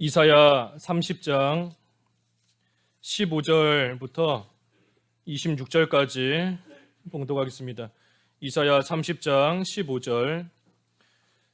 이사야 30장 15절부터 26절까지 봉독하겠습니다. 이사야 30장 15절.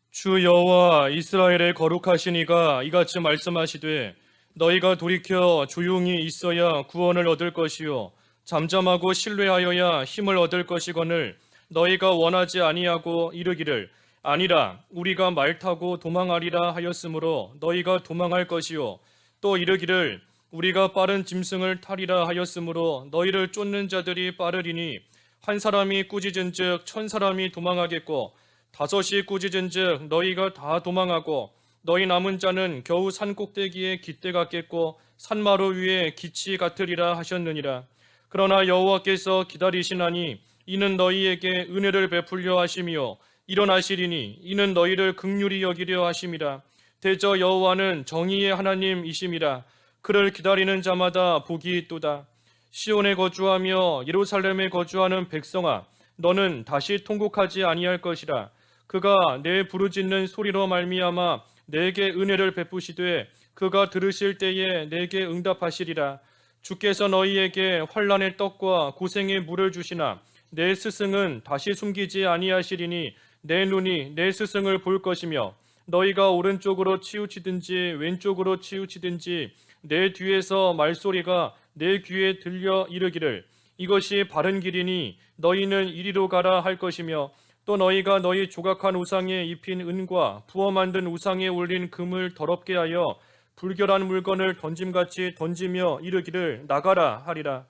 주 여호와 이스라엘의 거룩하신 이가 이같이 말씀하시되 너희가 돌이켜 조용히 있어야 구원을 얻을 것이요 잠잠하고 신뢰하여야 힘을 얻을 것이거늘 너희가 원하지 아니하고 이르기를 아니라 우리가 말 타고 도망하리라 하였으므로 너희가 도망할 것이요 또 이르기를 우리가 빠른 짐승을 타리라 하였으므로 너희를 쫓는 자들이 빠르리니 한 사람이 꾸짖은즉 천 사람이 도망하겠고 다섯이 꾸짖은즉 너희가 다 도망하고 너희 남은 자는 겨우 산 꼭대기에 깃대 같겠고 산마루 위에 기치 같으리라 하셨느니라. 그러나 여호와께서 기다리시나니 이는 너희에게 은혜를 베풀려 하심이요 일어나시리니 이는 너희를 긍휼히 여기려 하심이라. 대저 여호와는 정의의 하나님이심이라. 그를 기다리는 자마다 복이 있도다. 시온에 거주하며 예루살렘에 거주하는 백성아, 너는 다시 통곡하지 아니할 것이라. 그가 내 부르짖는 소리로 말미암아 내게 은혜를 베푸시되 그가 들으실 때에 내게 응답하시리라. 주께서 너희에게 환난의 떡과 고생의 물을 주시나 내 스승은 다시 숨기지 아니하시리니 내 눈이 내 스승을 볼 것이며 너희가 오른쪽으로 치우치든지 왼쪽으로 치우치든지 내 뒤에서 말소리가 내 귀에 들려 이르기를 이것이 바른 길이니 너희는 이리로 가라 할 것이며 또 너희가 너희 조각한 우상에 입힌 은과 부어 만든 우상에 올린 금을 더럽게 하여 불결한 물건을 던짐같이 던지며 이르기를 나가라 하리라.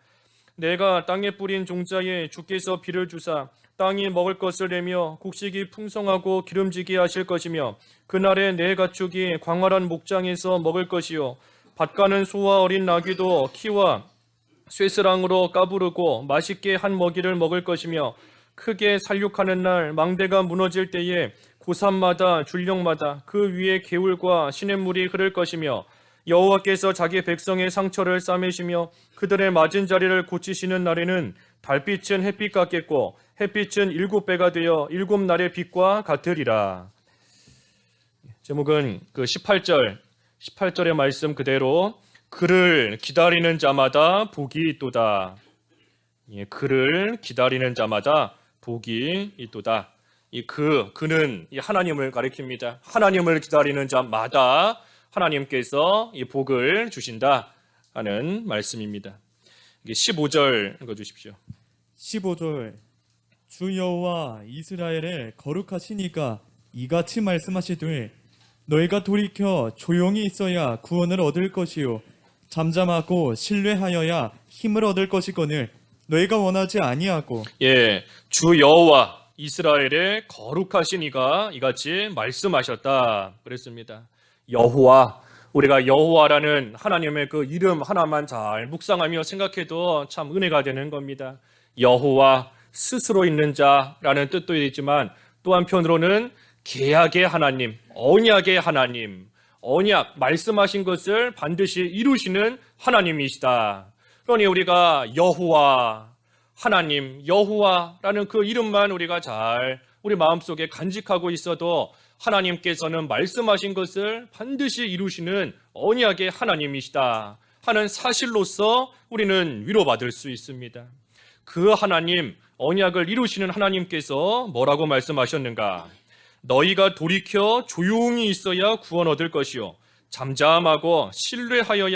내가 땅에 뿌린 종자에 주께서 비를 주사 땅이 먹을 것을 내며 곡식이 풍성하고 기름지게 하실 것이며 그날에 내 가축이 광활한 목장에서 먹을 것이요 밭가는 소와 어린 나귀도 키와 쇠스랑으로 까부르고 맛있게 한 먹이를 먹을 것이며 크게 살육하는 날 망대가 무너질 때에 고산마다 줄령마다 그 위에 개울과 시냇물이 흐를 것이며 여호와께서 자기 백성의 상처를 싸매시며 그들의 맞은 자리를 고치시는 날에는 달빛은 햇빛 같겠고 햇빛은 7배가 되어 7날의 빛과 같으리라. 제목은 그 18절의 말씀 그대로 그를 기다리는 자마다 복이 있도다. 그를 기다리는 자마다 복이 있도다. 그는 하나님을 가리킵니다. 하나님을 기다리는 자마다 하나님께서 이 복을 주신다 하는 말씀입니다. 15절 읽어주십시오. 15절. 주 여호와 이스라엘의 거룩하신 이가 이같이 말씀하시되 너희가 돌이켜 조용히 있어야 구원을 얻을 것이요 잠잠하고 신뢰하여야 힘을 얻을 것이거늘 너희가 원하지 아니하고. 주 여호와 이스라엘의 거룩하신 이가 이같이 말씀하셨다 그랬습니다. 여호와, 우리가 여호와라는 하나님의 그 이름 하나만 잘 묵상하며 생각해도 참 은혜가 되는 겁니다. 여호와, 스스로 있는 자라는 뜻도 있지만 또 한편으로는 계약의 하나님, 언약의 하나님, 언약, 말씀하신 것을 반드시 이루시는 하나님이시다. 그러니 우리가 여호와, 하나님, 여호와라는 그 이름만 우리가 잘 우리 마음속에 간직하고 있어도 하나님께서는 말씀하신 것을 반드시 이루시는 언약의 하나님이시다 하는 사실로서 우리는 위로받을 수 있습니다. 그 하나님, 언약을 이루시는 하나님께서 뭐라고 말씀하셨는가? 너희가 돌이켜 조용히 있어야 구원 얻을 것이요 잠잠하고 신뢰하여야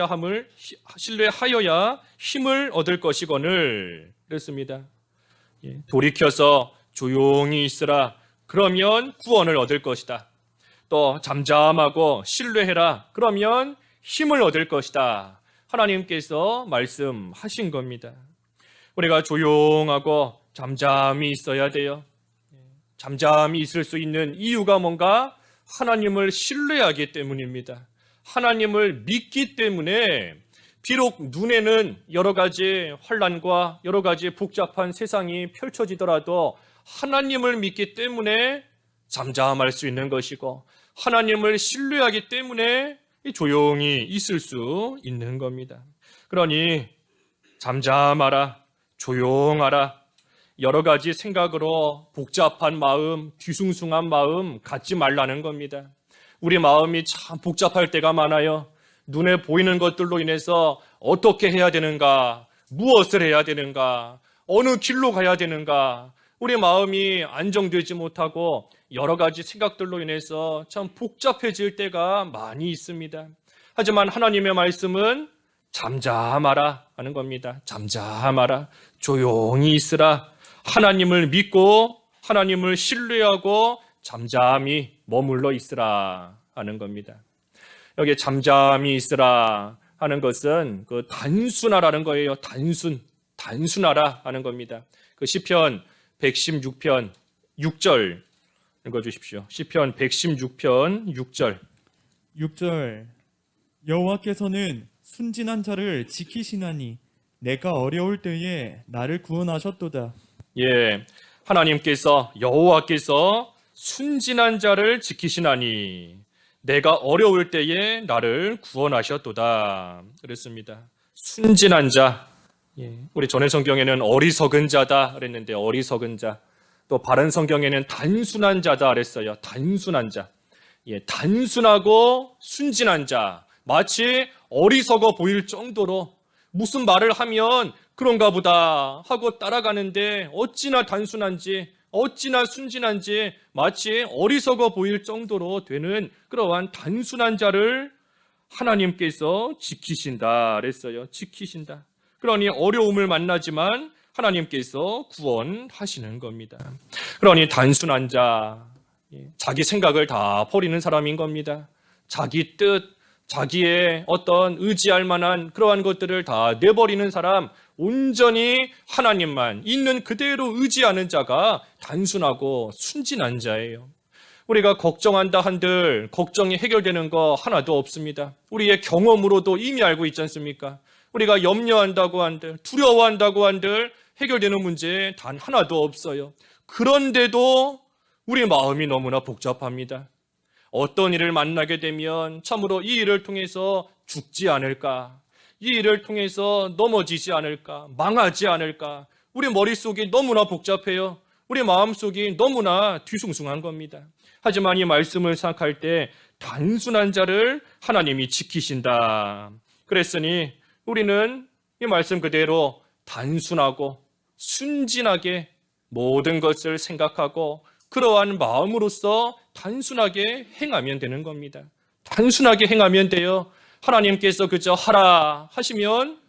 힘을 얻을 것이거늘 그랬습니다. 돌이켜서 조용히 있으라. 그러면 구원을 얻을 것이다. 또 잠잠하고 신뢰해라. 그러면 힘을 얻을 것이다. 하나님께서 말씀하신 겁니다. 우리가 조용하고 잠잠히 있어야 돼요. 잠잠히 있을 수 있는 이유가 뭔가? 하나님을 신뢰하기 때문입니다. 하나님을 믿기 때문에 비록 눈에는 여러 가지 환난과 여러 가지 복잡한 세상이 펼쳐지더라도 하나님을 믿기 때문에 잠잠할 수 있는 것이고 하나님을 신뢰하기 때문에 조용히 있을 수 있는 겁니다. 그러니 잠잠하라, 조용하라, 여러 가지 생각으로 복잡한 마음, 뒤숭숭한 마음 갖지 말라는 겁니다. 우리 마음이 참 복잡할 때가 많아요. 눈에 보이는 것들로 인해서 어떻게 해야 되는가, 무엇을 해야 되는가, 어느 길로 가야 되는가, 우리 마음이 안정되지 못하고 여러 가지 생각들로 인해서 참 복잡해질 때가 많이 있습니다. 하지만 하나님의 말씀은 잠잠하라 하는 겁니다. 잠잠하라, 조용히 있으라, 하나님을 믿고 하나님을 신뢰하고 잠잠히 머물러 있으라 하는 겁니다. 여기 잠잠히 있으라 하는 것은 그 단순하라는 거예요. 단순하라 하는 겁니다. 그 시편 116편 6절 읽어주십시오. 시편 116편 6절. 6절 여호와께서는 순진한 자를 지키시나니 내가 어려울 때에 나를 구원하셨도다. 예, 하나님께서 여호와께서 순진한 자를 지키시나니 내가 어려울 때에 나를 구원하셨도다. 그랬습니다. 순진한 자. 예, 우리 전에 성경에는 어리석은 자다 그랬는데 어리석은 자. 또 바른 성경에는 단순한 자다 그랬어요. 단순한 자. 예, 단순하고 순진한 자. 마치 어리석어 보일 정도로 무슨 말을 하면 그런가 보다 하고 따라가는데 어찌나 단순한지, 어찌나 순진한지 마치 어리석어 보일 정도로 되는 그러한 단순한 자를 하나님께서 지키신다 그랬어요. 지키신다. 그러니 어려움을 만나지만 하나님께서 구원하시는 겁니다. 그러니 단순한 자, 자기 생각을 다 버리는 사람인 겁니다. 자기 뜻, 자기의 어떤 의지할 만한 그러한 것들을 다 내버리는 사람, 온전히 하나님만 있는 그대로 의지하는 자가 단순하고 순진한 자예요. 우리가 걱정한다 한들 걱정이 해결되는 거 하나도 없습니다. 우리의 경험으로도 이미 알고 있지 않습니까? 우리가 염려한다고 한들, 두려워한다고 한들 해결되는 문제 단 하나도 없어요. 그런데도 우리 마음이 너무나 복잡합니다. 어떤 일을 만나게 되면 참으로 이 일을 통해서 죽지 않을까, 이 일을 통해서 넘어지지 않을까, 망하지 않을까, 우리 머릿속이 너무나 복잡해요. 우리 마음속이 너무나 뒤숭숭한 겁니다. 하지만 이 말씀을 생각할 때 단순한 자를 하나님이 지키신다. 그랬으니 우리는 이 말씀 그대로 단순하고 순진하게 모든 것을 생각하고 그러한 마음으로써 단순하게 행하면 되는 겁니다. 단순하게 행하면 돼요. 하나님께서 그저 하라 하시면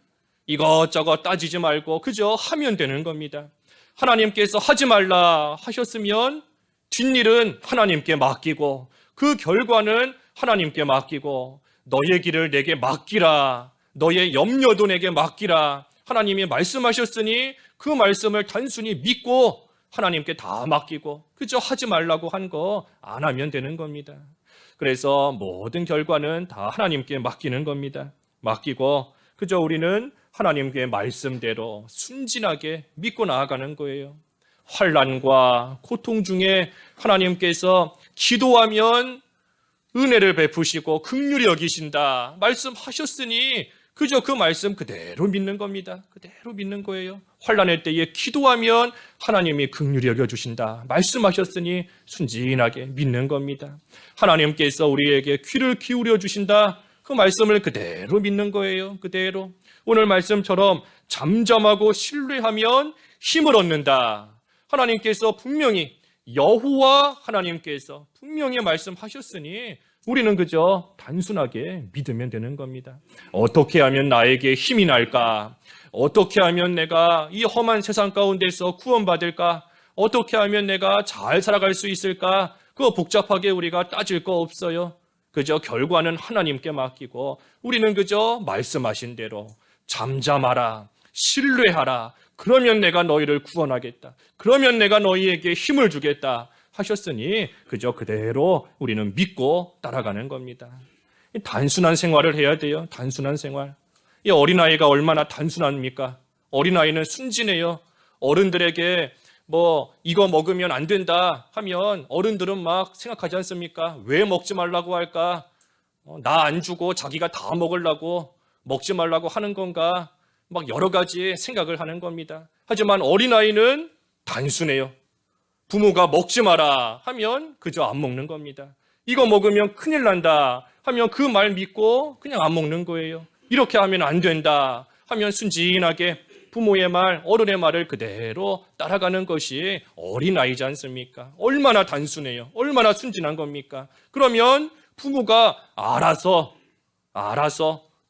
이것저것 따지지 말고 그저 하면 되는 겁니다. 하나님께서 하지 말라 하셨으면 뒷일은 하나님께 맡기고 그 결과는 하나님께 맡기고 너의 길을 내게 맡기라, 너의 염려도 내게 맡기라, 하나님이 말씀하셨으니 그 말씀을 단순히 믿고 하나님께 다 맡기고 그저 하지 말라고 한 거 안 하면 되는 겁니다. 그래서 모든 결과는 다 하나님께 맡기는 겁니다. 맡기고 그저 우리는 하나님께 말씀대로 순진하게 믿고 나아가는 거예요. 환난과 고통 중에 하나님께서 기도하면 은혜를 베푸시고 긍휼히 여기신다 말씀하셨으니 그저 그 말씀 그대로 믿는 겁니다. 그대로 믿는 거예요. 환난의 때에 기도하면 하나님이 긍휼히 여겨주신다 말씀하셨으니 순진하게 믿는 겁니다. 하나님께서 우리에게 귀를 기울여 주신다 그 말씀을 그대로 믿는 거예요. 그대로. 오늘 말씀처럼 잠잠하고 신뢰하면 힘을 얻는다. 하나님께서 분명히 여호와 하나님께서 분명히 말씀하셨으니 우리는 그저 단순하게 믿으면 되는 겁니다. 어떻게 하면 나에게 힘이 날까? 어떻게 하면 내가 이 험한 세상 가운데서 구원받을까? 어떻게 하면 내가 잘 살아갈 수 있을까? 그거 복잡하게 우리가 따질 거 없어요. 그저 결과는 하나님께 맡기고 우리는 그저 말씀하신 대로 잠잠하라, 신뢰하라. 그러면 내가 너희를 구원하겠다. 그러면 내가 너희에게 힘을 주겠다. 하셨으니 그저 그대로 우리는 믿고 따라가는 겁니다. 단순한 생활을 해야 돼요. 단순한 생활. 이 어린아이가 얼마나 단순합니까? 어린아이는 순진해요. 어른들에게 이거 먹으면 안 된다 하면 어른들은 막 생각하지 않습니까? 왜 먹지 말라고 할까? 나 안 주고 자기가 다 먹으려고 먹지 말라고 하는 건가? 막 여러 가지 생각을 하는 겁니다. 하지만 어린아이는 단순해요. 부모가 먹지 마라 하면 그저 안 먹는 겁니다. 이거 먹으면 큰일 난다 하면 그 말 믿고 그냥 안 먹는 거예요. 이렇게 하면 안 된다 하면 순진하게 부모의 말, 어른의 말을 그대로 따라가는 것이 어린아이지 않습니까? 얼마나 단순해요. 얼마나 순진한 겁니까? 그러면 부모가 알아서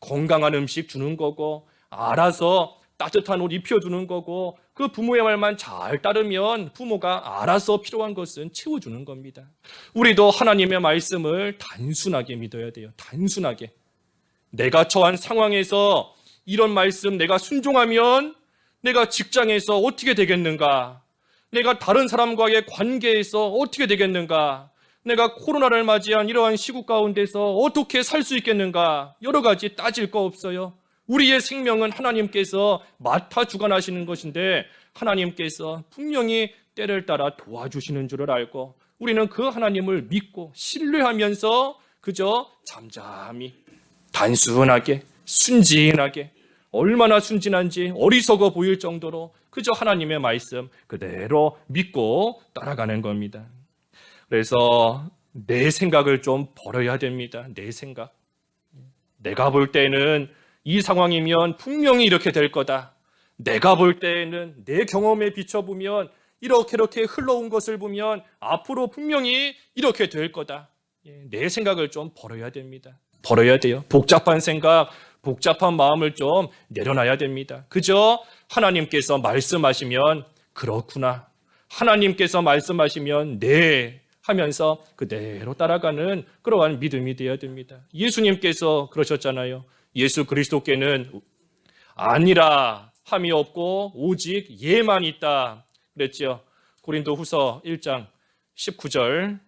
건강한 음식 주는 거고, 알아서 따뜻한 옷 입혀주는 거고, 그 부모의 말만 잘 따르면 부모가 알아서 필요한 것은 채워주는 겁니다. 우리도 하나님의 말씀을 단순하게 믿어야 돼요. 단순하게. 내가 처한 상황에서 이런 말씀 내가 순종하면 내가 직장에서 어떻게 되겠는가? 내가 다른 사람과의 관계에서 어떻게 되겠는가? 내가 코로나를 맞이한 이러한 시국 가운데서 어떻게 살 수 있겠는가? 여러 가지 따질 거 없어요. 우리의 생명은 하나님께서 맡아 주관하시는 것인데 하나님께서 분명히 때를 따라 도와주시는 줄을 알고 우리는 그 하나님을 믿고 신뢰하면서 그저 잠잠히 단순하게 순진하게 얼마나 순진한지 어리석어 보일 정도로 그저 하나님의 말씀 그대로 믿고 따라가는 겁니다. 그래서 내 생각을 좀 버려야 됩니다. 내 생각. 내가 볼 때는 이 상황이면 분명히 이렇게 될 거다. 내가 볼 때에는 내 경험에 비춰보면 이렇게 흘러온 것을 보면 앞으로 분명히 이렇게 될 거다. 내 생각을 좀 버려야 됩니다. 버려야 돼요. 복잡한 생각, 복잡한 마음을 좀 내려놔야 됩니다. 그저 하나님께서 말씀하시면 그렇구나. 하나님께서 말씀하시면 네 하면서 그대로 따라가는 그러한 믿음이 되어야 됩니다. 예수님께서 그러셨잖아요. 예수 그리스도께는 아니라 함이 없고 오직 예만 있다 그랬죠. 고린도후서 1장 19절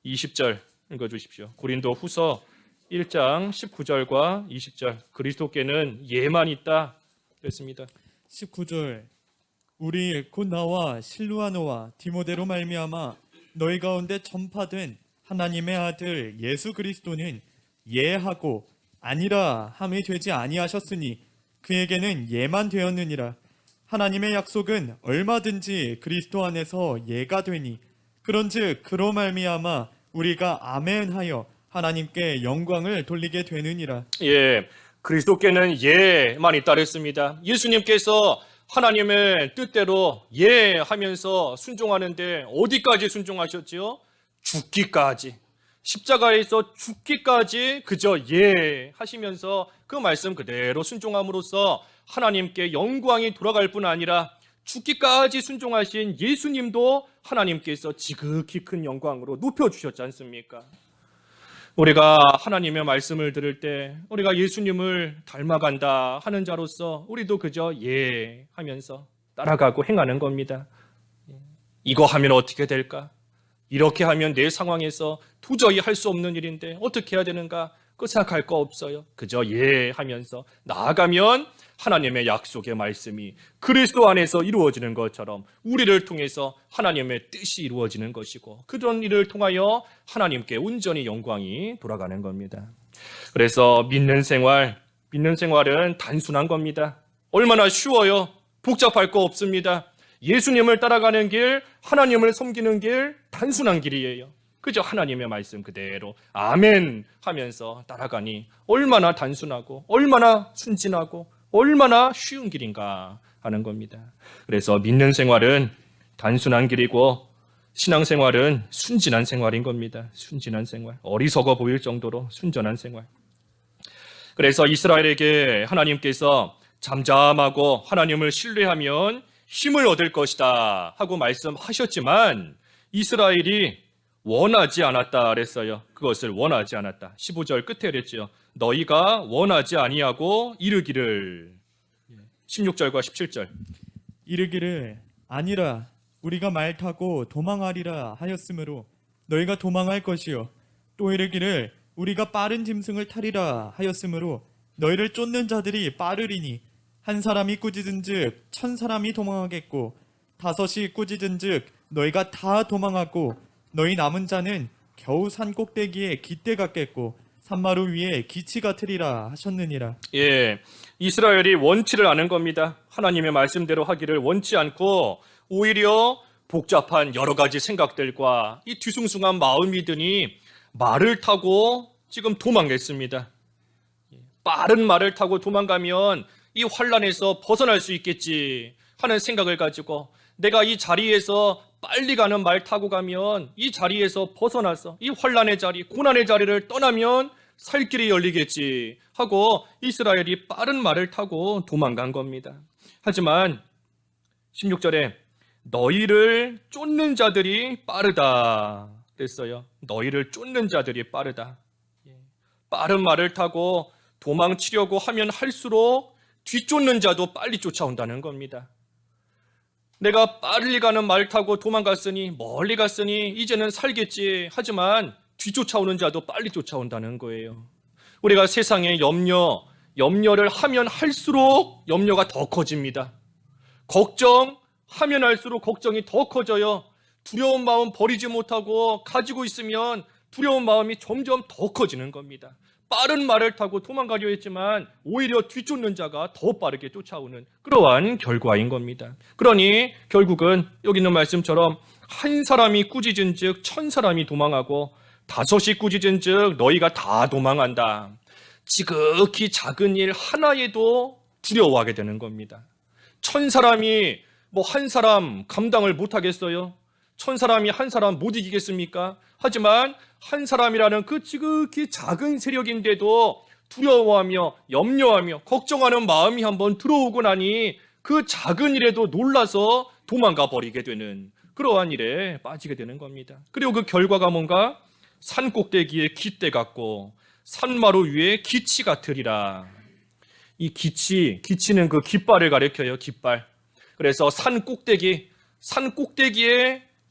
20절 읽어주십시오. 고린도후서 1장 19절과 20절 그리스도께는 예만 있다 그랬습니다. 19절 우리 곧 나와 실루아노와 디모데로 말미암아 너희 가운데 전파된 하나님의 아들 예수 그리스도는 예하고 아니라 함이 되지 아니하셨으니 그에게는 예만 되었느니라. 하나님의 약속은 얼마든지 그리스도 안에서 예가 되니 그런즉 그로 말미암아 우리가 아멘하여 하나님께 영광을 돌리게 되느니라. 예, 그리스도께는 예만 있다 그랬습니다. 예수님께서 하나님의 뜻대로 예 하면서 순종하는데 어디까지 순종하셨지요? 죽기까지. 십자가에서 죽기까지 그저 예 하시면서 그 말씀 그대로 순종함으로써 하나님께 영광이 돌아갈 뿐 아니라 죽기까지 순종하신 예수님도 하나님께서 지극히 큰 영광으로 높여주셨지 않습니까? 우리가 하나님의 말씀을 들을 때 우리가 예수님을 닮아간다 하는 자로서 우리도 그저 예 하면서 따라가고 행하는 겁니다. 이거 하면 어떻게 될까? 이렇게 하면 내 상황에서 도저히 할 수 없는 일인데 어떻게 해야 되는가? 그 생각할 거 없어요. 그저 예 하면서 나아가면 하나님의 약속의 말씀이 그리스도 안에서 이루어지는 것처럼 우리를 통해서 하나님의 뜻이 이루어지는 것이고 그런 일을 통하여 하나님께 온전히 영광이 돌아가는 겁니다. 그래서 믿는 생활은 단순한 겁니다. 얼마나 쉬워요. 복잡할 거 없습니다. 예수님을 따라가는 길, 하나님을 섬기는 길, 단순한 길이에요. 그저 하나님의 말씀 그대로 아멘 하면서 따라가니 얼마나 단순하고 얼마나 순진하고 얼마나 쉬운 길인가 하는 겁니다. 그래서 믿는 생활은 단순한 길이고 신앙생활은 순진한 생활인 겁니다. 순진한 생활. 어리석어 보일 정도로 순전한 생활. 그래서 이스라엘에게 하나님께서 잠잠하고 하나님을 신뢰하면 힘을 얻을 것이다 하고 말씀하셨지만 이스라엘이 원하지 않았다 그랬어요. 그것을 원하지 않았다. 15절 끝에 그랬죠. 너희가 원하지 아니하고 이르기를 16절과 17절 이르기를 아니라 우리가 말 타고 도망하리라 하였으므로 너희가 도망할 것이요 또 이르기를 우리가 빠른 짐승을 타리라 하였으므로 너희를 쫓는 자들이 빠르리니 한 사람이 꾸짖은즉 1000사람이 도망하겠고 5이 꾸짖은즉 너희가 다 도망하고 너희 남은 자는 겨우 산 꼭대기에 깃대 같겠고 산마루 위에 기치 같으리라 하셨느니라. 예, 이스라엘이 원치를 않은 겁니다. 하나님의 말씀대로 하기를 원치 않고 오히려 복잡한 여러 가지 생각들과 이 뒤숭숭한 마음이 드니 말을 타고 지금 도망했습니다. 빠른 말을 타고 도망가면 이 환란에서 벗어날 수 있겠지 하는 생각을 가지고 내가 이 자리에서 빨리 가는 말 타고 가면 이 자리에서 벗어나서 이 환란의 자리, 고난의 자리를 떠나면 살 길이 열리겠지 하고 이스라엘이 빠른 말을 타고 도망간 겁니다. 하지만 16절에 너희를 쫓는 자들이 빠르다 그랬어요. 너희를 쫓는 자들이 빠르다. 빠른 말을 타고 도망치려고 하면 할수록 뒤쫓는 자도 빨리 쫓아온다는 겁니다. 내가 빨리 가는 말 타고 도망갔으니 멀리 갔으니 이제는 살겠지 하지만 뒤쫓아오는 자도 빨리 쫓아온다는 거예요. 우리가 세상에 염려를 하면 할수록 염려가 더 커집니다. 걱정하면 할수록 걱정이 더 커져요. 두려운 마음 버리지 못하고 가지고 있으면 두려운 마음이 점점 더 커지는 겁니다. 빠른 말을 타고 도망가려 했지만 오히려 뒤쫓는 자가 더 빠르게 쫓아오는 그러한 결과인 겁니다. 그러니 결국은 여기 있는 말씀처럼 한 사람이 꾸짖은 즉 1000사람이 도망하고 5이 꾸짖은 즉 너희가 다 도망한다. 지극히 작은 일 하나에도 두려워하게 되는 겁니다. 1000사람이 한 사람 감당을 못하겠어요? 1000사람이 한 사람 못 이기겠습니까? 하지만 한 사람이라는 그 지극히 작은 세력인데도 두려워하며 염려하며 걱정하는 마음이 한번 들어오고 나니 그 작은 일에도 놀라서 도망가 버리게 되는 그러한 일에 빠지게 되는 겁니다. 그리고 그 결과가 뭔가 산 꼭대기에 깃대 같고 산마루 위에 기치 같으리라. 이 기치는 그 깃발을 가리켜요. 깃발. 그래서 산 꼭대기에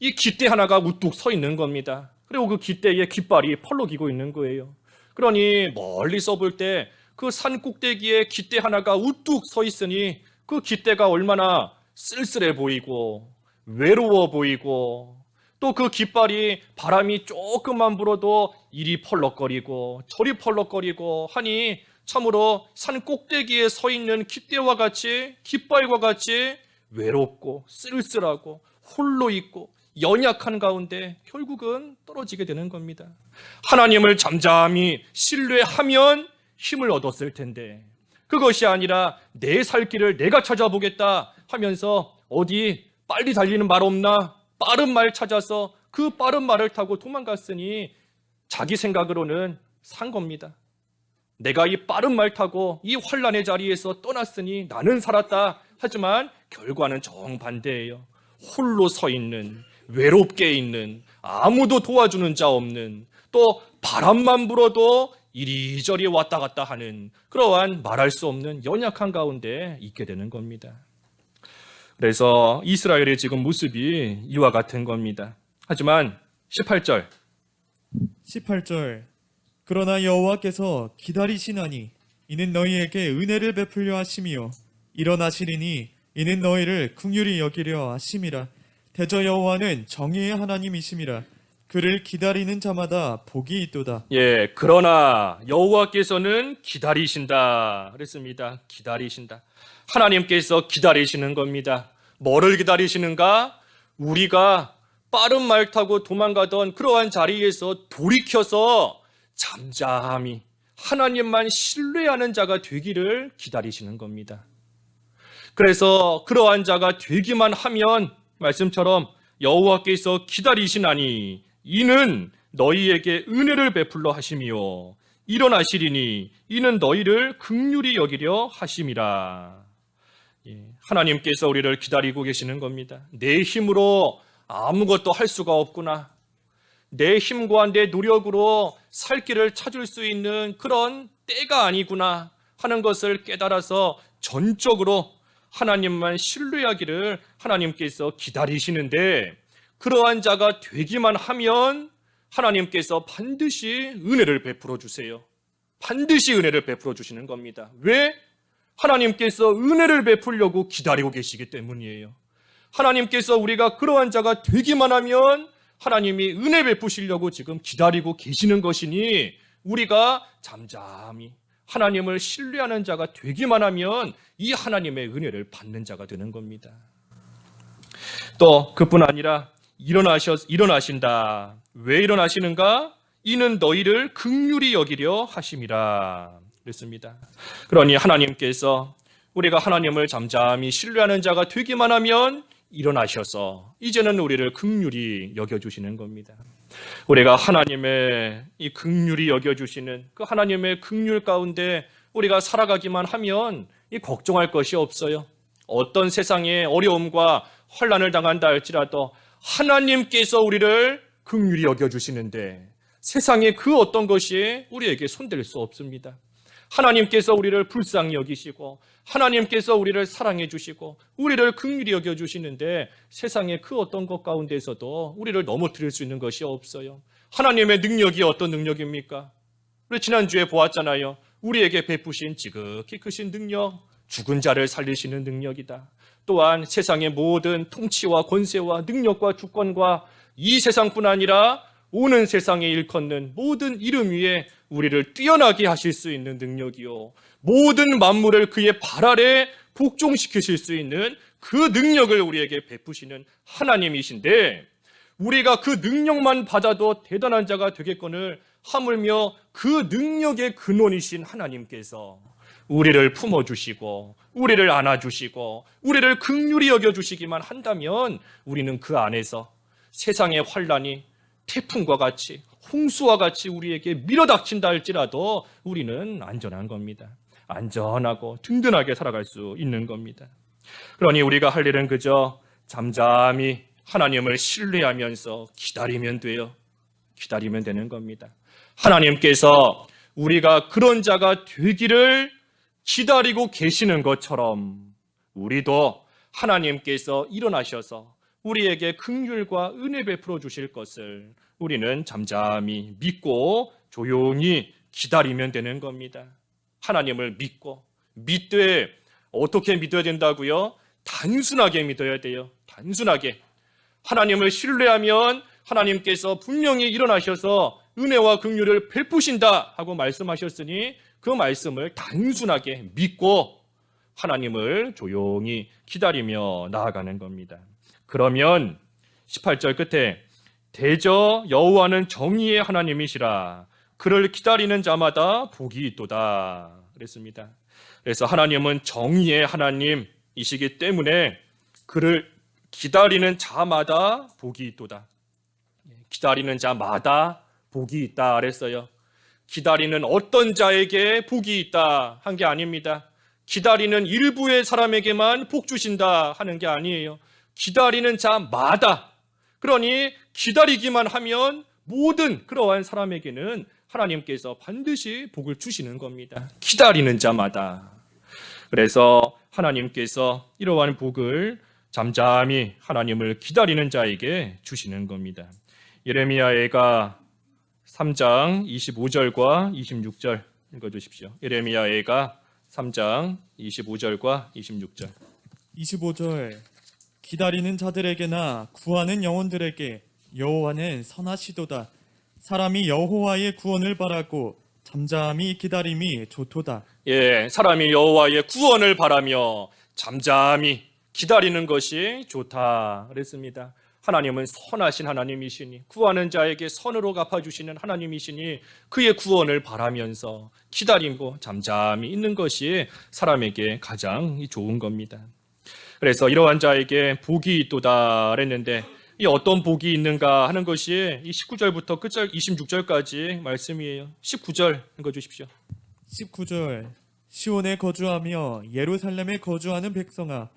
이 깃대 하나가 우뚝 서 있는 겁니다. 그리고 그 깃대에 깃발이 펄럭이고 있는 거예요. 그러니 멀리서 볼 때 그 산 꼭대기에 깃대 하나가 우뚝 서 있으니 그 깃대가 얼마나 쓸쓸해 보이고 외로워 보이고 또 그 깃발이 바람이 조금만 불어도 이리 펄럭거리고 저리 펄럭거리고 하니 참으로 산 꼭대기에 서 있는 깃대와 같이 깃발과 같이 외롭고 쓸쓸하고 홀로 있고 연약한 가운데 결국은 떨어지게 되는 겁니다. 하나님을 잠잠히 신뢰하면 힘을 얻었을 텐데 그것이 아니라 내 살 길을 내가 찾아보겠다 하면서 어디 빨리 달리는 말 없나? 빠른 말 찾아서 그 빠른 말을 타고 도망갔으니 자기 생각으로는 산 겁니다. 내가 이 빠른 말 타고 이 환란의 자리에서 떠났으니 나는 살았다. 하지만 결과는 정반대예요. 홀로 서 있는, 외롭게 있는, 아무도 도와주는 자 없는, 또 바람만 불어도 이리저리 왔다 갔다 하는 그러한 말할 수 없는 연약한 가운데 있게 되는 겁니다. 그래서 이스라엘의 지금 모습이 이와 같은 겁니다. 하지만 18절 그러나 여호와께서 기다리시나니 이는 너희에게 은혜를 베풀려 하심이요 일어나시리니 이는 너희를 긍휼히 여기려 하심이라. 대저 여호와는 정의의 하나님이심이라. 그를 기다리는 자마다 복이 있도다. 그러나 여호와께서는 기다리신다 그랬습니다. 기다리신다. 하나님께서 기다리시는 겁니다. 뭐를 기다리시는가? 우리가 빠른 말 타고 도망가던 그러한 자리에서 돌이켜서 잠잠히 하나님만 신뢰하는 자가 되기를 기다리시는 겁니다. 그래서 그러한 자가 되기만 하면 말씀처럼 여호와께서 기다리시나니 이는 너희에게 은혜를 베풀러 하심이요 일어나시리니 이는 너희를 긍휼히 여기려 하심이라. 하나님께서 우리를 기다리고 계시는 겁니다. 내 힘으로 아무것도 할 수가 없구나. 내 힘과 내 노력으로 살 길을 찾을 수 있는 그런 때가 아니구나 하는 것을 깨달아서 전적으로 하나님만 신뢰하기를 하나님께서 기다리시는데 그러한 자가 되기만 하면 하나님께서 반드시 은혜를 베풀어 주세요. 반드시 은혜를 베풀어 주시는 겁니다. 왜? 하나님께서 은혜를 베풀려고 기다리고 계시기 때문이에요. 하나님께서 우리가 그러한 자가 되기만 하면 하나님이 은혜 베푸시려고 지금 기다리고 계시는 것이니 우리가 잠잠히 하나님을 신뢰하는 자가 되기만 하면 이 하나님의 은혜를 받는 자가 되는 겁니다. 또 그뿐 아니라 일어나신다. 왜 일어나시는가? 이는 너희를 긍휼히 여기려 하심이라 그랬습니다. 그러니 하나님께서 우리가 하나님을 잠잠히 신뢰하는 자가 되기만 하면 일어나셔서 이제는 우리를 긍휼히 여겨주시는 겁니다. 우리가 하나님의 이 긍휼히 여겨주시는 그 하나님의 긍휼 가운데 우리가 살아가기만 하면 이 걱정할 것이 없어요. 어떤 세상의 어려움과 환난을 당한다 할지라도 하나님께서 우리를 긍휼히 여겨주시는데 세상의 그 어떤 것이 우리에게 손댈 수 없습니다. 하나님께서 우리를 불쌍히 여기시고 하나님께서 우리를 사랑해 주시고 우리를 긍휼히 여겨주시는데 세상의 그 어떤 것 가운데서도 우리를 넘어뜨릴 수 있는 것이 없어요. 하나님의 능력이 어떤 능력입니까? 우리 지난주에 보았잖아요. 우리에게 베푸신 지극히 크신 능력, 죽은 자를 살리시는 능력이다. 또한 세상의 모든 통치와 권세와 능력과 주권과 이 세상뿐 아니라 오는 세상에 일컫는 모든 이름 위에 우리를 뛰어나게 하실 수 있는 능력이요, 모든 만물을 그의 발 아래 복종시키실 수 있는 그 능력을 우리에게 베푸시는 하나님이신데 우리가 그 능력만 받아도 대단한 자가 되겠거늘 하물며 그 능력의 근원이신 하나님께서 우리를 품어주시고 우리를 안아주시고 우리를 긍휼히 여겨주시기만 한다면 우리는 그 안에서 세상의 환난이 태풍과 같이 홍수와 같이 우리에게 밀어닥친다 할지라도 우리는 안전한 겁니다. 안전하고 든든하게 살아갈 수 있는 겁니다. 그러니 우리가 할 일은 그저 잠잠히 하나님을 신뢰하면서 기다리면 돼요. 기다리면 되는 겁니다. 하나님께서 우리가 그런 자가 되기를 기다리고 계시는 것처럼 우리도 하나님께서 일어나셔서 우리에게 긍휼과 은혜 베풀어 주실 것을 우리는 잠잠히 믿고 조용히 기다리면 되는 겁니다. 하나님을 믿고 믿되 어떻게 믿어야 된다고요? 단순하게 믿어야 돼요. 단순하게. 하나님을 신뢰하면 하나님께서 분명히 일어나셔서 은혜와 긍휼을 베푸신다 하고 말씀하셨으니 그 말씀을 단순하게 믿고 하나님을 조용히 기다리며 나아가는 겁니다. 그러면 18절 끝에 대저 여호와는 정의의 하나님이시라 그를 기다리는 자마다 복이 있도다 그랬습니다. 그래서 하나님은 정의의 하나님이시기 때문에 그를 기다리는 자마다 복이 있도다. 기다리는 자마다 복이 있다 그랬어요. 기다리는 어떤 자에게 복이 있다 한 게 아닙니다. 기다리는 일부의 사람에게만 복 주신다 하는 게 아니에요. 기다리는 자마다. 그러니 기다리기만 하면 모든 그러한 사람에게는 하나님께서 반드시 복을 주시는 겁니다. 기다리는 자마다. 그래서 하나님께서 이러한 복을 잠잠히 하나님을 기다리는 자에게 주시는 겁니다. 예레미야애가 3장 25절과 26절 읽어주십시오. 예레미야애가 3장 25절과 26절. 25절 기다리는 자들에게나 구하는 영혼들에게 여호와는 선하시도다. 사람이 여호와의 구원을 바라고 잠잠히 기다림이 좋도다. 예, 사람이 여호와의 구원을 바라며 잠잠히 기다리는 것이 좋다 그랬습니다. 하나님은 선하신 하나님이시니 구하는 자에게 선으로 갚아주시는 하나님이시니 그의 구원을 바라면서 기다리고 잠잠히 있는 것이 사람에게 가장 좋은 겁니다. 그래서 이러한 자에게 복이 있도다 그랬는데 이 어떤 복이 있는가 하는 것이 이 19절부터 끝절 26절까지 말씀이에요. 19절 읽어주십시오. 19절 시온에 거주하며 예루살렘에 거주하는 백성아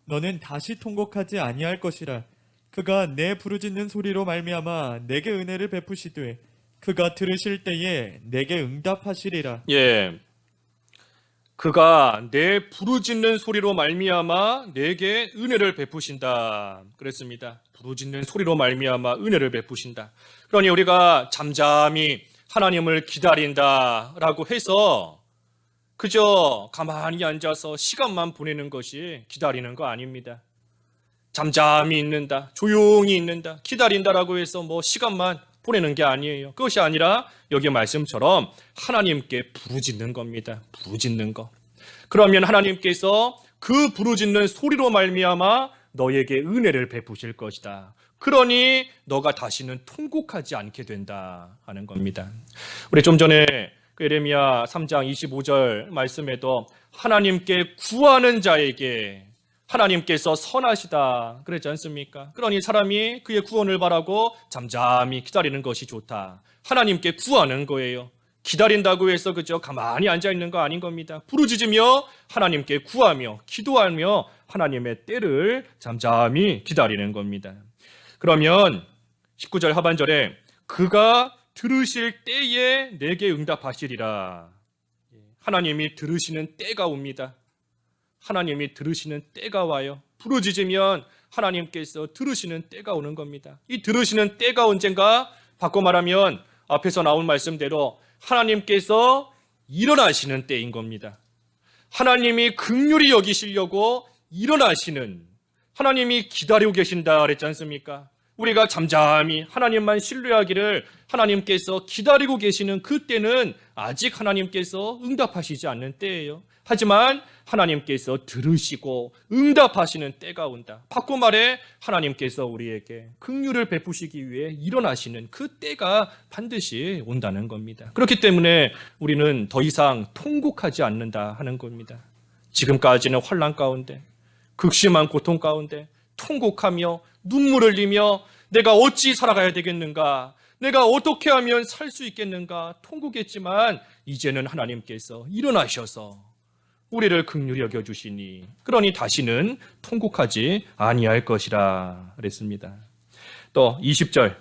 너는 다시 통곡하지 아니할 것이라. 그가 내 부르짖는 소리로 말미암아 내게 은혜를 베푸시되 그가 들으실 때에 내게 응답하시리라. 예, 그가 내 부르짖는 소리로 말미암아 내게 은혜를 베푸신다 그랬습니다. 부르짖는 소리로 말미암아 은혜를 베푸신다. 그러니 우리가 잠잠히 하나님을 기다린다라고 해서 그저 가만히 앉아서 시간만 보내는 것이 기다리는 거 아닙니다. 잠잠히 있는다, 조용히 있는다, 기다린다라고 해서 뭐 시간만 보내는 게 아니에요. 그것이 아니라 여기 말씀처럼 하나님께 부르짖는 겁니다. 부르짖는 거. 그러면 하나님께서 그 부르짖는 소리로 말미암아 너에게 은혜를 베푸실 것이다. 그러니 너가 다시는 통곡하지 않게 된다 하는 겁니다. 우리 좀 전에 그 예레미야 3장 25절 말씀에도 하나님께 구하는 자에게 하나님께서 선하시다 그랬지 않습니까? 그러니 사람이 그의 구원을 바라고 잠잠히 기다리는 것이 좋다. 하나님께 구하는 거예요. 기다린다고 해서 그저 가만히 앉아 있는 거 아닌 겁니다. 부르짖으며 하나님께 구하며 기도하며 하나님의 때를 잠잠히 기다리는 겁니다. 그러면 19절 하반절에 그가 들으실 때에 내게 응답하시리라. 하나님이 들으시는 때가 옵니다. 하나님이 들으시는 때가 와요. 부르짖으면 하나님께서 들으시는 때가 오는 겁니다. 이 들으시는 때가 언젠가 바꿔 말하면 앞에서 나온 말씀대로 하나님께서 일어나시는 때인 겁니다. 하나님이 긍휼히 여기시려고 일어나시는, 하나님이 기다리고 계신다 그랬지 않습니까? 우리가 잠잠히 하나님만 신뢰하기를 하나님께서 기다리고 계시는 그 때는 아직 하나님께서 응답하시지 않는 때예요. 하지만 하나님께서 들으시고 응답하시는 때가 온다. 바꿔 말해 하나님께서 우리에게 긍휼을 베푸시기 위해 일어나시는 그 때가 반드시 온다는 겁니다. 그렇기 때문에 우리는 더 이상 통곡하지 않는다 하는 겁니다. 지금까지는 환난 가운데, 극심한 고통 가운데 통곡하며 눈물을 흘리며 내가 어찌 살아가야 되겠는가, 내가 어떻게 하면 살 수 있겠는가 통곡했지만 이제는 하나님께서 일어나셔서 우리를 긍휼히 여겨주시니 그러니 다시는 통곡하지 아니할 것이라 그랬습니다. 또 20절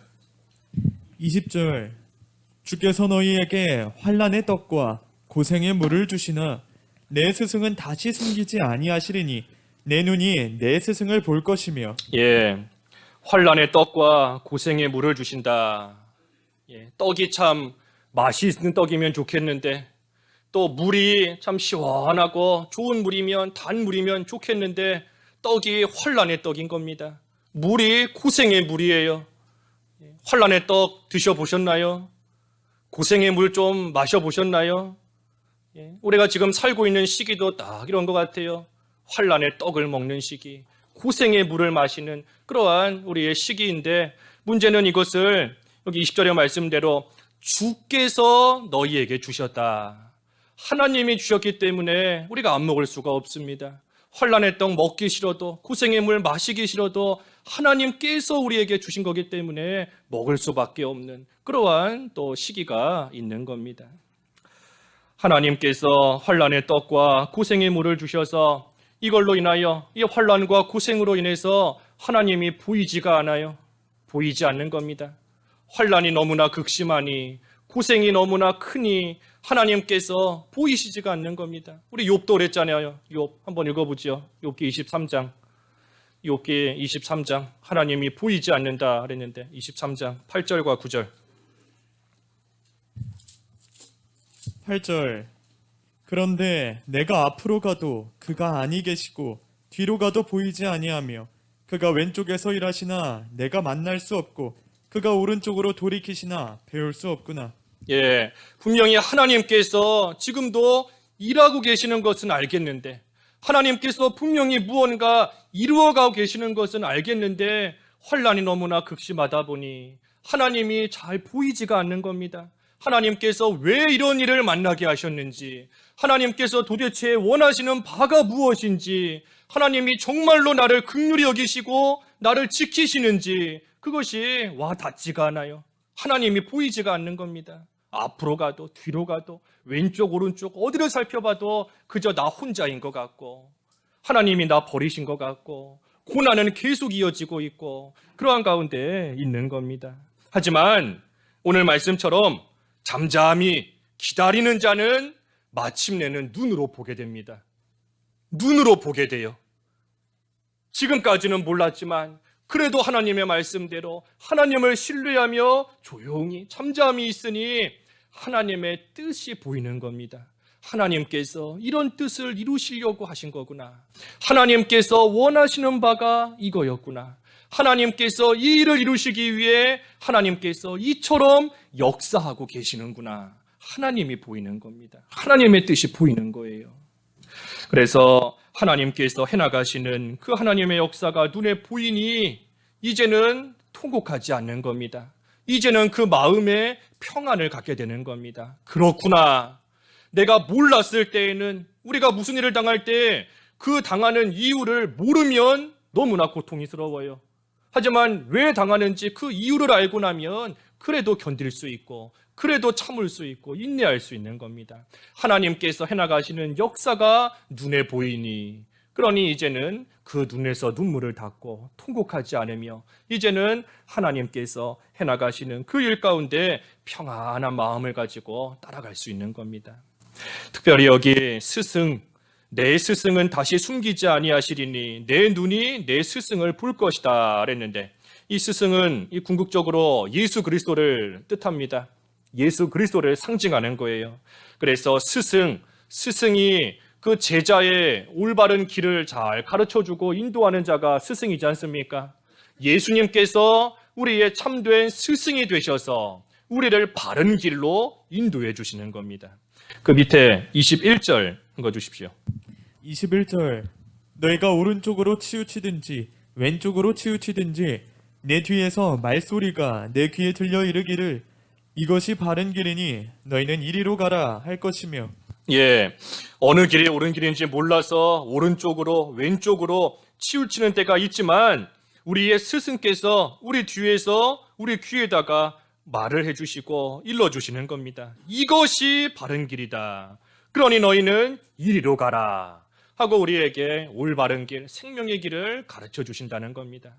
주께서 너희에게 환난의 떡과 고생의 물을 주시나 내 스승은 다시 숨기지 아니하시리니 내 눈이 내 스승을 볼 것이며. 환난의 떡과 고생의 물을 주신다. 떡이 참 맛이 있는 떡이면 좋겠는데 또 물이 참 시원하고 좋은 물이면 단 물이면 좋겠는데 떡이 환난의 떡인 겁니다. 물이 고생의 물이에요. 환난의 떡 드셔보셨나요? 고생의 물 좀 마셔보셨나요? 우리가 지금 살고 있는 시기도 딱 이런 것 같아요. 환난의 떡을 먹는 시기, 고생의 물을 마시는 그러한 우리의 시기인데 문제는 이것을 여기 20절의 말씀대로 주께서 너희에게 주셨다. 하나님이 주셨기 때문에 우리가 안 먹을 수가 없습니다. 환난의 떡 먹기 싫어도 고생의 물 마시기 싫어도 하나님께서 우리에게 주신 거기 때문에 먹을 수밖에 없는 그러한 또 시기가 있는 겁니다. 하나님께서 환난의 떡과 고생의 물을 주셔서 이걸로 인하여 이 환난과 고생으로 인해서 하나님이 보이지가 않아요. 보이지 않는 겁니다. 환난이 너무나 극심하니 고생이 너무나 크니 하나님께서 보이시지가 않는 겁니다. 우리 욥도 그랬잖아요. 욥 한번 읽어보죠. 욥기 23장. 욥기 23장 하나님이 보이지 않는다 그랬는데 23장 8절과 9절. 8절 그런데 내가 앞으로 가도 그가 아니 계시고 뒤로 가도 보이지 아니하며 그가 왼쪽에서 일하시나 내가 만날 수 없고 그가 오른쪽으로 돌이키시나 배울 수 없구나. 분명히 하나님께서 지금도 일하고 계시는 것은 알겠는데 하나님께서 분명히 무언가 이루어가고 계시는 것은 알겠는데 환난이 너무나 극심하다 보니 하나님이 잘 보이지가 않는 겁니다. 하나님께서 왜 이런 일을 만나게 하셨는지, 하나님께서 도대체 원하시는 바가 무엇인지, 하나님이 정말로 나를 긍휼히 여기시고 나를 지키시는지 그것이 와 닿지가 않아요. 하나님이 보이지가 않는 겁니다. 앞으로 가도 뒤로 가도 왼쪽 오른쪽 어디를 살펴봐도 그저 나 혼자인 것 같고 하나님이 나 버리신 것 같고 고난은 계속 이어지고 있고 그러한 가운데 있는 겁니다. 하지만 오늘 말씀처럼 잠잠히 기다리는 자는 마침내는 눈으로 보게 됩니다. 눈으로 보게 돼요. 지금까지는 몰랐지만 그래도 하나님의 말씀대로 하나님을 신뢰하며 조용히 잠잠히 있으니 하나님의 뜻이 보이는 겁니다. 하나님께서 이런 뜻을 이루시려고 하신 거구나. 하나님께서 원하시는 바가 이거였구나. 하나님께서 이 일을 이루시기 위해 하나님께서 이처럼 역사하고 계시는구나. 하나님이 보이는 겁니다. 하나님의 뜻이 보이는 거예요. 그래서 하나님께서 해나가시는 그 하나님의 역사가 눈에 보이니 이제는 통곡하지 않는 겁니다. 이제는 그 마음에 평안을 갖게 되는 겁니다. 그렇구나. 내가 몰랐을 때에는, 우리가 무슨 일을 당할 때 그 당하는 이유를 모르면 너무나 고통스러워요. 하지만 왜 당하는지 그 이유를 알고 나면 그래도 견딜 수 있고, 그래도 참을 수 있고, 인내할 수 있는 겁니다. 하나님께서 해나가시는 역사가 눈에 보이니, 그러니 이제는 그 눈에서 눈물을 닦고 통곡하지 않으며, 이제는 하나님께서 해나가시는 그 일 가운데 평안한 마음을 가지고 따라갈 수 있는 겁니다. 특별히 여기 스승, 내 스승은 다시 숨기지 아니하시리니 내 눈이 내 스승을 볼 것이다 그랬는데, 이 스승은 이 궁극적으로 예수 그리스도를 뜻합니다. 예수 그리스도를 상징하는 거예요. 그래서 스승이 그 제자의 올바른 길을 잘 가르쳐주고 인도하는 자가 스승이지 않습니까? 예수님께서 우리의 참된 스승이 되셔서 우리를 바른 길로 인도해 주시는 겁니다. 그 밑에 21절 읽어주십시오. 21절 너희가 오른쪽으로 치우치든지 왼쪽으로 치우치든지 내 뒤에서 말소리가 내 귀에 들려 이르기를 이것이 바른 길이니 너희는 이리로 가라 할 것이며. 예, 어느 길이 옳은 길인지 몰라서 오른쪽으로 왼쪽으로 치우치는 때가 있지만 우리의 스승께서 우리 뒤에서 우리 귀에다가 말을 해주시고 일러주시는 겁니다. 이것이 바른 길이다. 그러니 너희는 이리로 가라 하고 우리에게 올바른 길, 생명의 길을 가르쳐 주신다는 겁니다.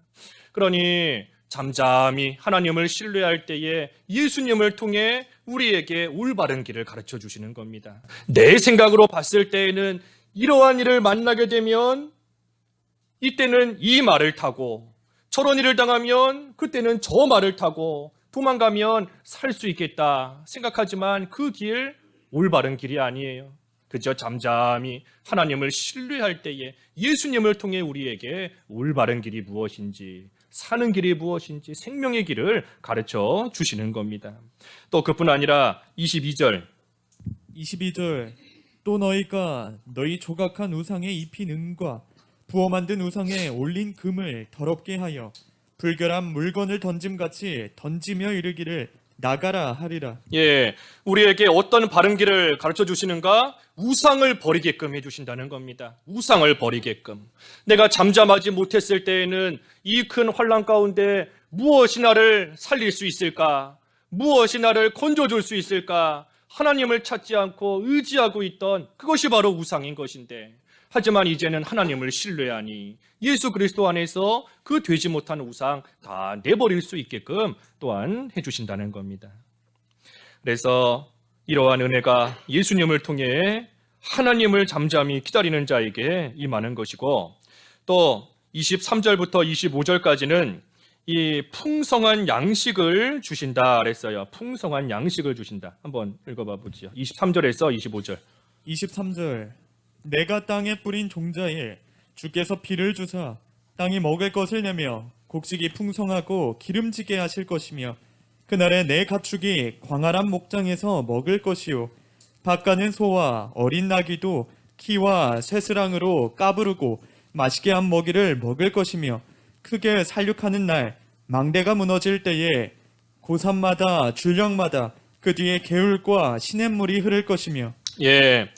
그러니 잠잠히 하나님을 신뢰할 때에 예수님을 통해 우리에게 올바른 길을 가르쳐 주시는 겁니다. 내 생각으로 봤을 때에는 이러한 일을 만나게 되면 이때는 이 말을 타고, 저런 일을 당하면 그때는 저 말을 타고 도망가면 살 수 있겠다 생각하지만 그 길 올바른 길이 아니에요. 그저 잠잠히 하나님을 신뢰할 때에 예수님을 통해 우리에게 올바른 길이 무엇인지, 사는 길이 무엇인지, 생명의 길을 가르쳐 주시는 겁니다. 또 그뿐 아니라 22절 또 너희가 너희 조각한 우상에 입힌 은과 부어 만든 우상에 올린 금을 더럽게 하여 불결한 물건을 던짐같이 던지며 이르기를 나가라 하리라. 예, 우리에게 어떤 바른 길을 가르쳐 주시는가? 우상을 버리게끔 해주신다는 겁니다. 우상을 버리게끔. 내가 잠잠하지 못했을 때에는 이 큰 환난 가운데 무엇이 나를 살릴 수 있을까? 무엇이 나를 건져줄 수 있을까? 하나님을 찾지 않고 의지하고 있던 그것이 바로 우상인 것인데, 하지만 이제는 하나님을 신뢰하니 예수 그리스도 안에서 그 되지 못한 우상 다 내버릴 수 있게끔 또한 해주신다는 겁니다. 그래서 이러한 은혜가 예수님을 통해 하나님을 잠잠히 기다리는 자에게 임하는 것이고, 또 23절부터 25절까지는 이 풍성한 양식을 주신다 그랬어요. 풍성한 양식을 주신다. 한번 읽어봐 보지요. 23절에서 25절. 23절 내가 땅에 뿌린 종자에 주께서 비를 주사 땅이 먹을 것을 내며 곡식이 풍성하고 기름지게 하실 것이며 그날에 내 가축이 광활한 목장에서 먹을 것이요 밭가는 소와 어린 나귀도 키와 쇠스랑으로 까부르고 맛있게 한 먹이를 먹을 것이며 크게 살육하는 날 망대가 무너질 때에 고산마다 줄령마다 그 뒤에 개울과 시냇물이 흐를 것이며. 예,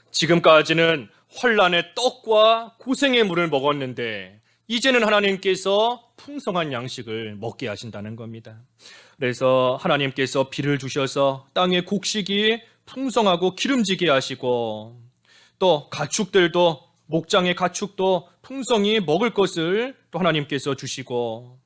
지금까지는 환난의 떡과 고생의 물을 먹었는데 이제는 하나님께서 풍성한 양식을 먹게 하신다는 겁니다. 그래서 하나님께서 비를 주셔서 땅의 곡식이 풍성하고 기름지게 하시고, 또 가축들도, 목장의 가축도 풍성히 먹을 것을 또 하나님께서 주시고,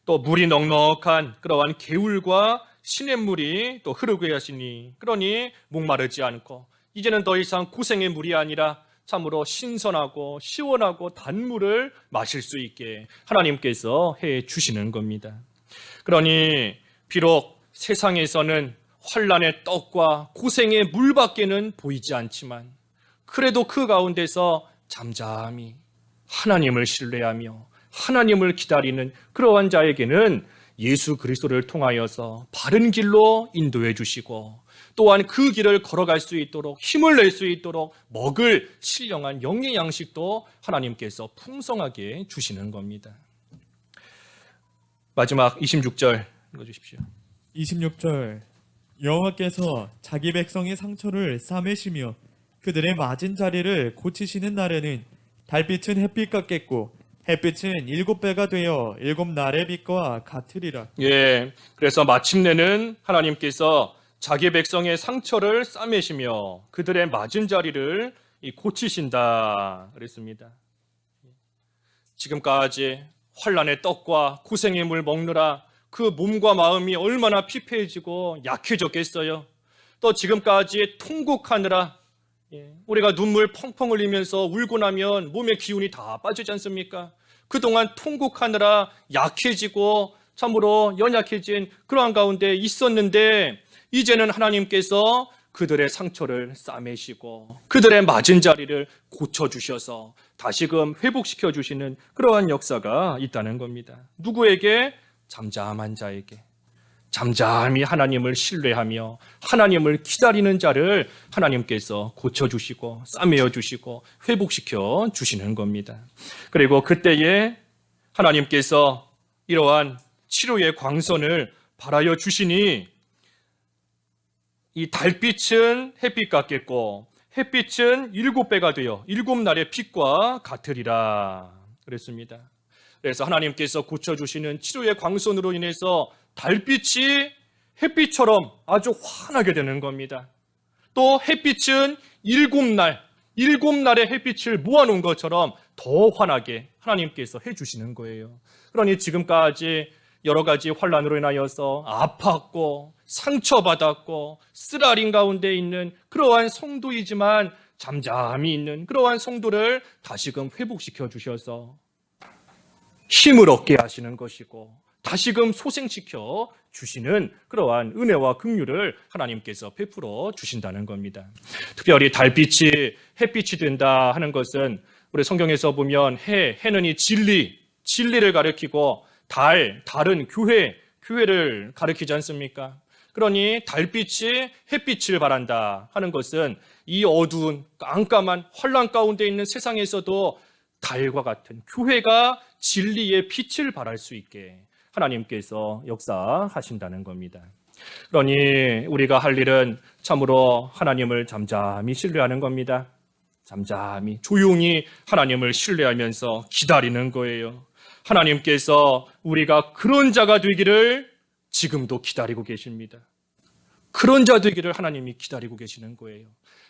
또 물이 넉넉한 그러한 개울과 시냇물이 또 흐르게 하시니, 그러니 목마르지 않고 이제는 더 이상 고생의 물이 아니라 참으로 신선하고 시원하고 단물을 마실 수 있게 하나님께서 해 주시는 겁니다. 그러니 비록 세상에서는 환난의 떡과 고생의 물밖에는 보이지 않지만, 그래도 그 가운데서 잠잠히 하나님을 신뢰하며 하나님을 기다리는 그러한 자에게는 예수 그리스도를 통하여서 바른 길로 인도해 주시고, 또한 그 길을 걸어갈 수 있도록 힘을 낼 수 있도록 먹을 신령한 영의 양식도 하나님께서 풍성하게 주시는 겁니다. 마지막 26절 읽어주십시오. 26절 여호와께서 자기 백성의 상처를 싸매시며 그들의 맞은 자리를 고치시는 날에는 달빛은 햇빛 같겠고 햇빛은 7배가 되어 7날의 빛과 같으리라. 예, 그래서 마침내는 하나님께서 자기 백성의 상처를 싸매시며 그들의 맞은 자리를 고치신다 그랬습니다. 지금까지 환난의 떡과 고생의 물 먹느라 그 몸과 마음이 얼마나 피폐해지고 약해졌겠어요. 또 지금까지 통곡하느라 우리가 눈물 펑펑 흘리면서 울고 나면 몸의 기운이 다 빠지지 않습니까? 그동안 통곡하느라 약해지고 참으로 연약해진 그러한 가운데 있었는데 이제는 하나님께서 그들의 상처를 싸매시고 그들의 맞은 자리를 고쳐주셔서 다시금 회복시켜 주시는 그러한 역사가 있다는 겁니다. 누구에게? 잠잠한 자에게. 잠잠히 하나님을 신뢰하며 하나님을 기다리는 자를 하나님께서 고쳐주시고 싸매어 주시고 회복시켜 주시는 겁니다. 그리고 그때에 하나님께서 이러한 치료의 광선을 발하여 주시니 이 달빛은 햇빛 같겠고 햇빛은 7배가 되어 7날의 빛과 같으리라 그랬습니다. 그래서 하나님께서 고쳐주시는 치료의 광선으로 인해서 달빛이 햇빛처럼 아주 환하게 되는 겁니다. 또 햇빛은 7날의 햇빛을 모아놓은 것처럼 더 환하게 하나님께서 해주시는 거예요. 그러니 지금까지 여러 가지 환난으로 인하여서 아팠고 상처받았고 쓰라린 가운데 있는 그러한 성도이지만 잠잠히 있는 그러한 성도를 다시금 회복시켜 주셔서 힘을 얻게 하시는 것이고 다시금 소생시켜 주시는 그러한 은혜와 긍휼을 하나님께서 베풀어 주신다는 겁니다. 특별히 달빛이 햇빛이 된다 하는 것은 우리 성경에서 보면 해는 이 진리를 가리키고 달은 교회를 가리키지 않습니까? 그러니 달빛이 햇빛을 발한다 하는 것은 이 어두운 깜깜한 환난 가운데 있는 세상에서도 달과 같은 교회가 진리의 빛을 발할 수 있게 하나님께서 역사하신다는 겁니다. 그러니 우리가 할 일은 참으로 하나님을 잠잠히 신뢰하는 겁니다. 잠잠히 조용히 하나님을 신뢰하면서 기다리는 거예요. 하나님께서 우리가 그런 자가 되기를 지금도 기다리고 계십니다. 그런 자 되기를 하나님이 기다리고 계시는 거예요.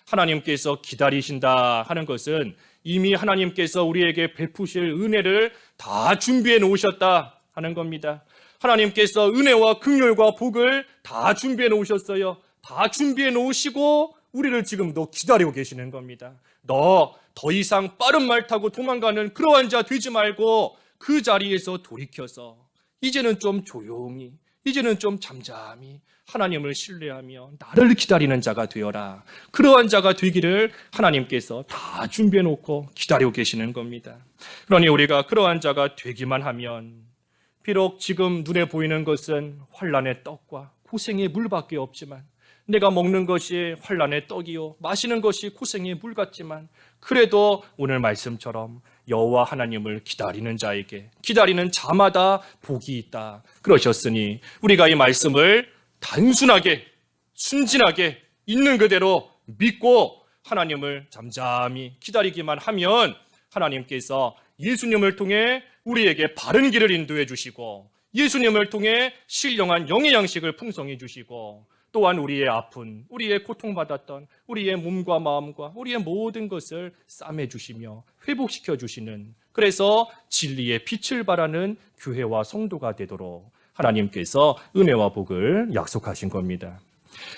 하나님께서 기다리신다 하는 것은 이미 하나님께서 우리에게 베푸실 은혜를 다 준비해 놓으셨다 하는 겁니다. 하나님께서 은혜와 긍휼과 복을 다 준비해 놓으셨어요. 다 준비해 놓으시고 우리를 지금도 기다리고 계시는 겁니다. 너 더 이상 빠른 말 타고 도망가는 그러한 자 되지 말고 그 자리에서 돌이켜서 이제는 좀 조용히, 이제는 좀 잠잠히 하나님을 신뢰하며 나를 기다리는 자가 되어라. 그러한 자가 되기를 하나님께서 다 준비해 놓고 기다리고 계시는 겁니다. 그러니 우리가 그러한 자가 되기만 하면 비록 지금 눈에 보이는 것은 환난의 떡과 고생의 물밖에 없지만 내가 먹는 것이 환난의 떡이요 마시는 것이 고생의 물 같지만 그래도 오늘 말씀처럼 여호와 하나님을 기다리는 자에게 기다리는 자마다 복이 있다 그러셨으니 우리가 이 말씀을 단순하게 순진하게 있는 그대로 믿고 하나님을 잠잠히 기다리기만 하면 하나님께서 예수님을 통해 우리에게 바른 길을 인도해 주시고 예수님을 통해 신령한 영의 양식을 풍성해 주시고 또한 우리의 아픈, 우리의 고통받았던 우리의 몸과 마음과 우리의 모든 것을 싸매 주시며 회복시켜 주시는 그래서 진리의 빛을 발하는 교회와 성도가 되도록 하나님께서 은혜와 복을 약속하신 겁니다.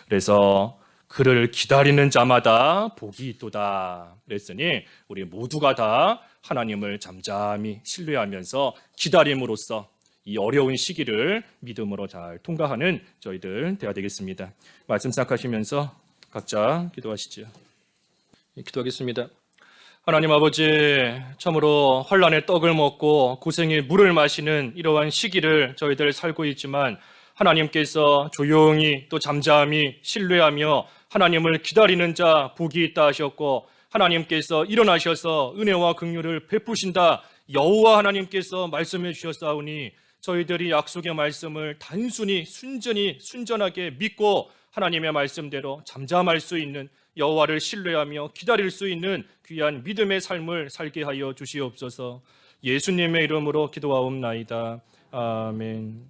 그래서 그를 기다리는 자마다 복이 있도다 그랬으니 우리 모두가 다 하나님을 잠잠히 신뢰하면서 기다림으로써 이 어려운 시기를 믿음으로 잘 통과하는 저희들 되어야 되겠습니다. 말씀 생각하시면서 각자 기도하시죠. 기도하겠습니다. 하나님 아버지, 참으로 환난의 떡을 먹고 고생의 물을 마시는 이러한 시기를 저희들 살고 있지만 하나님께서 조용히 또 잠잠히 신뢰하며 하나님을 기다리는 자 복이 있다 하셨고 하나님께서 일어나셔서 은혜와 긍휼을 베푸신다 여호와 하나님께서 말씀해 주셨사오니 저희들이 약속의 말씀을 단순히 순전하게 믿고 하나님의 말씀대로 잠잠할 수 있는, 여호와를 신뢰하며 기다릴 수 있는 귀한 믿음의 삶을 살게 하여 주시옵소서. 예수님의 이름으로 기도하옵나이다. 아멘.